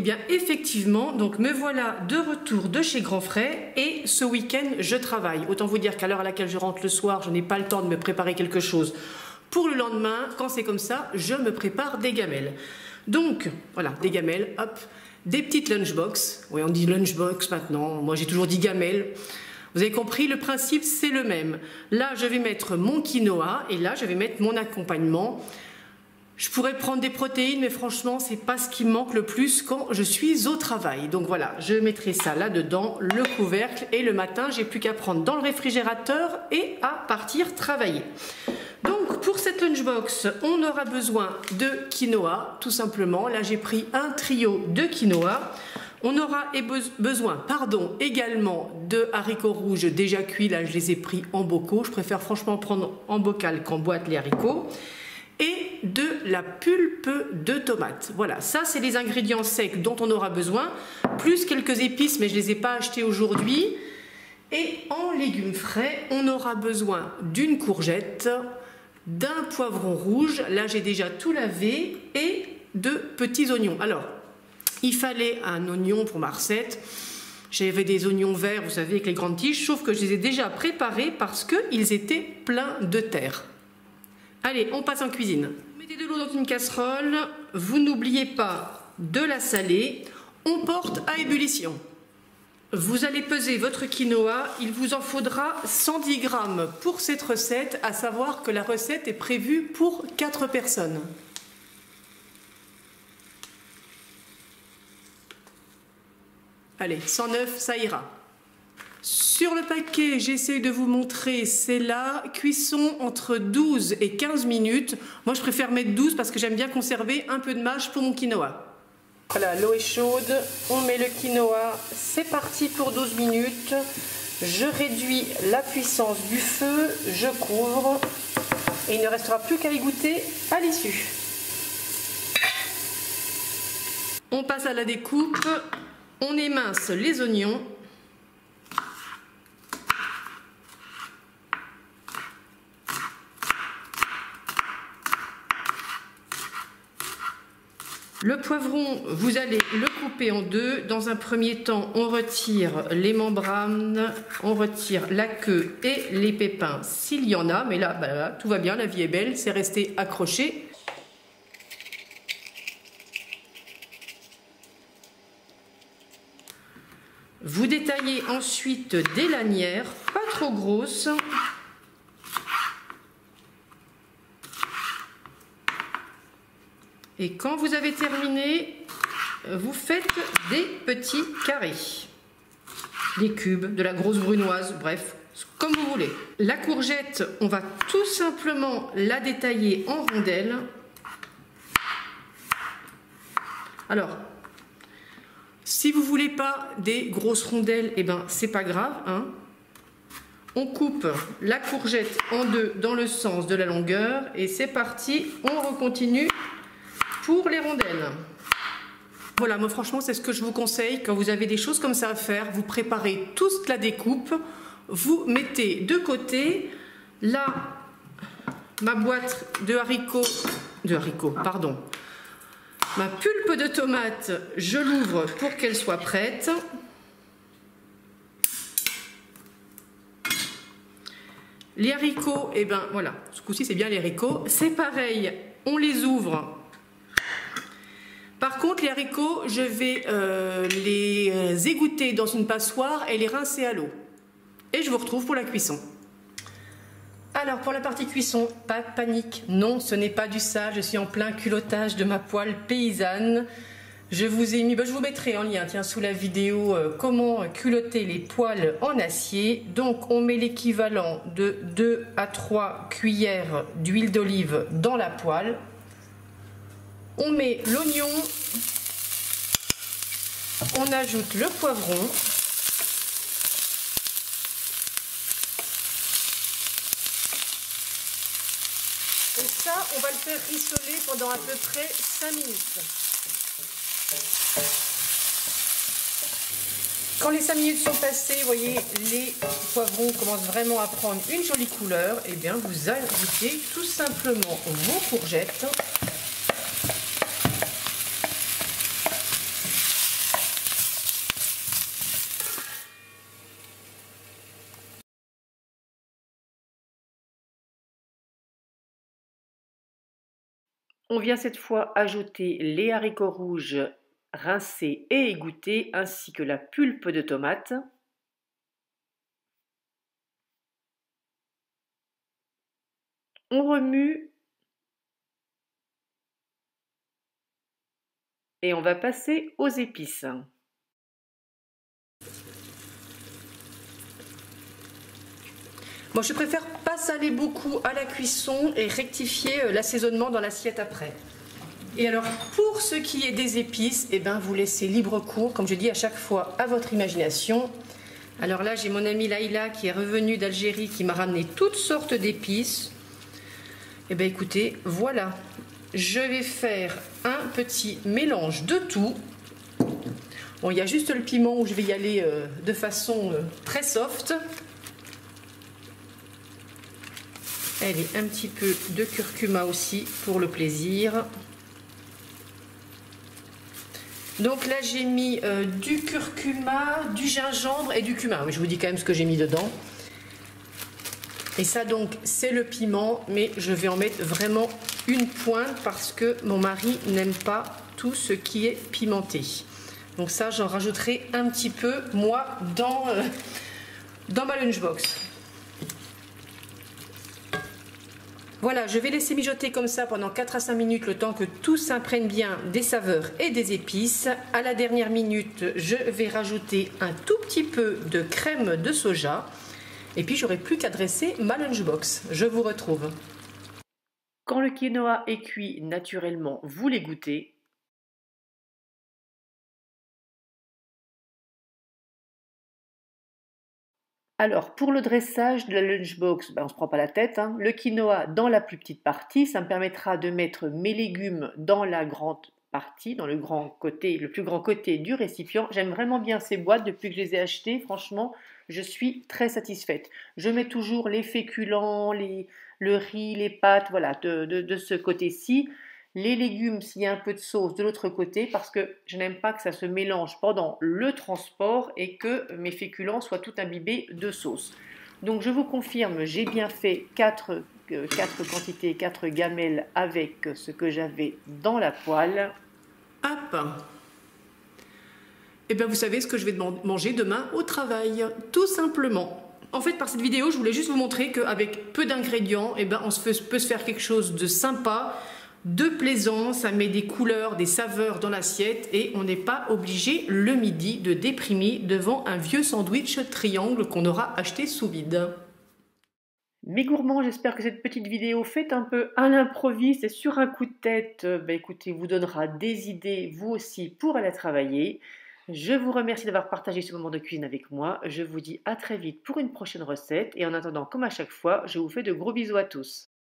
bien effectivement, donc me voilà de retour de chez Grand Frais et ce week-end je travaille. Autant vous dire qu'à l'heure à laquelle je rentre le soir, je n'ai pas le temps de me préparer quelque chose pour le lendemain. Quand c'est comme ça, je me prépare des gamelles. Donc voilà, des gamelles, hop, des petites lunchbox. Oui, on dit lunchbox maintenant, moi j'ai toujours dit gamelles. Vous avez compris, le principe c'est le même. Là je vais mettre mon quinoa et là je vais mettre mon accompagnement. Je pourrais prendre des protéines, mais franchement, c'est pas ce qui me manque le plus quand je suis au travail. Donc voilà, je mettrai ça là-dedans, le couvercle, et le matin, j'ai plus qu'à prendre dans le réfrigérateur et à partir travailler. Donc pour cette lunchbox, on aura besoin de quinoa, tout simplement. Là, j'ai pris un trio de quinoa. On aura besoin, également de haricots rouges déjà cuits. Là, je les ai pris en bocaux. Je préfère franchement prendre en bocal qu'en boîte les haricots. Et de la pulpe de tomate. Voilà, ça c'est les ingrédients secs dont on aura besoin, plus quelques épices, mais je ne les ai pas achetées aujourd'hui. Et en légumes frais, on aura besoin d'une courgette, d'un poivron rouge, là j'ai déjà tout lavé, et de petits oignons. Alors, il fallait un oignon pour ma recette. J'avais des oignons verts, vous savez, avec les grandes tiges, sauf que je les ai déjà préparés parce qu'ils étaient pleins de terre. Allez, on passe en cuisine. Mettez de l'eau dans une casserole. Vous n'oubliez pas de la saler. On porte à ébullition. Vous allez peser votre quinoa. Il vous en faudra 110 g pour cette recette, à savoir que la recette est prévue pour 4 personnes. Allez, 109, ça ira. Sur le paquet, j'essaie de vous montrer, c'est là, cuisson entre 12 et 15 minutes. Moi, je préfère mettre 12 parce que j'aime bien conserver un peu de mâche pour mon quinoa. Voilà, l'eau est chaude, on met le quinoa, c'est parti pour 12 minutes. Je réduis la puissance du feu, je couvre et il ne restera plus qu'à y goûter à l'issue. On passe à la découpe, on émince les oignons. Le poivron, vous allez le couper en deux. Dans un premier temps, on retire les membranes, on retire la queue et les pépins s'il y en a. Mais là, bah, tout va bien, la vie est belle, c'est resté accroché. Vous détaillez ensuite des lanières, pas trop grosses. Et quand vous avez terminé, vous faites des petits carrés, des cubes, de la grosse brunoise, bref, comme vous voulez. La courgette, on va tout simplement la détailler en rondelles. Alors, si vous voulez pas des grosses rondelles, eh ben c'est pas grave, hein. On coupe la courgette en deux dans le sens de la longueur et c'est parti, on recontinue pour les rondelles. Voilà, moi franchement c'est ce que je vous conseille quand vous avez des choses comme ça à faire. Vous préparez toute la découpe, vous mettez de côté. Là, ma boîte de haricots, ma pulpe de tomate, je l'ouvre pour qu'elle soit prête. Les haricots, et ben voilà, ce coup-ci c'est bien les haricots. C'est pareil, on les ouvre. Par contre, les haricots, je vais les égoutter dans une passoire et les rincer à l'eau. Et je vous retrouve pour la cuisson. Alors, pour la partie cuisson, pas de panique. Non, ce n'est pas du sale. Je suis en plein culottage de ma poêle paysanne. Je vous ai mis, je vous mettrai en lien, tiens, sous la vidéo, comment culotter les poêles en acier. Donc, on met l'équivalent de 2 à 3 cuillères d'huile d'olive dans la poêle. On met l'oignon, on ajoute le poivron, et ça on va le faire rissoler pendant à peu près 5 minutes. Quand les 5 minutes sont passées, vous voyez, les poivrons commencent vraiment à prendre une jolie couleur, et bien vous ajoutez tout simplement vos courgettes. On vient cette fois ajouter les haricots rouges rincés et égouttés ainsi que la pulpe de tomate. On remue et on va passer aux épices. Moi, je préfère pas saler beaucoup à la cuisson et rectifier l'assaisonnement dans l'assiette après. Et alors, pour ce qui est des épices, eh ben, vous laissez libre cours, comme je dis à chaque fois, à votre imagination. Alors là, j'ai mon amie Laïla qui est revenue d'Algérie, qui m'a ramené toutes sortes d'épices. Eh bien, écoutez, voilà. Je vais faire un petit mélange de tout. Bon, il y a juste le piment où je vais y aller de façon très soft. Allez, un petit peu de curcuma aussi pour le plaisir. Donc là, j'ai mis du curcuma, du gingembre et du cumin. Mais je vous dis quand même ce que j'ai mis dedans. Et ça, donc, c'est le piment, mais je vais en mettre vraiment une pointe parce que mon mari n'aime pas tout ce qui est pimenté. Donc ça, j'en rajouterai un petit peu, moi, dans ma lunchbox. Voilà, je vais laisser mijoter comme ça pendant 4 à 5 minutes le temps que tout s'imprègne bien des saveurs et des épices. À la dernière minute, je vais rajouter un tout petit peu de crème de soja. Et puis, j'aurai plus qu'à dresser ma lunchbox. Je vous retrouve. Quand le quinoa est cuit naturellement, vous l'égouttez. Alors, pour le dressage de la lunchbox, on ne se prend pas la tête, hein. Le quinoa dans la plus petite partie, ça me permettra de mettre mes légumes dans la grande partie, dans le plus grand côté du récipient. J'aime vraiment bien ces boîtes depuis que je les ai achetées. Franchement, je suis très satisfaite. Je mets toujours les féculents, le riz, les pâtes, voilà, de ce côté-ci. Les légumes, s'il y a un peu de sauce, de l'autre côté, parce que je n'aime pas que ça se mélange pendant le transport et que mes féculents soient tout imbibés de sauce. Donc je vous confirme, j'ai bien fait 4 quantités, 4 gamelles avec ce que j'avais dans la poêle. Hop. Et bien vous savez ce que je vais manger demain au travail, tout simplement. En fait, par cette vidéo, je voulais juste vous montrer qu'avec peu d'ingrédients, on peut se faire quelque chose de sympa, de plaisant, ça met des couleurs, des saveurs dans l'assiette et on n'est pas obligé le midi de déprimer devant un vieux sandwich triangle qu'on aura acheté sous vide. Mes gourmands, j'espère que cette petite vidéo faite un peu à l'improviste et sur un coup de tête, écoutez, vous donnera des idées, vous aussi, pour aller travailler. Je vous remercie d'avoir partagé ce moment de cuisine avec moi. Je vous dis à très vite pour une prochaine recette et en attendant, comme à chaque fois, je vous fais de gros bisous à tous.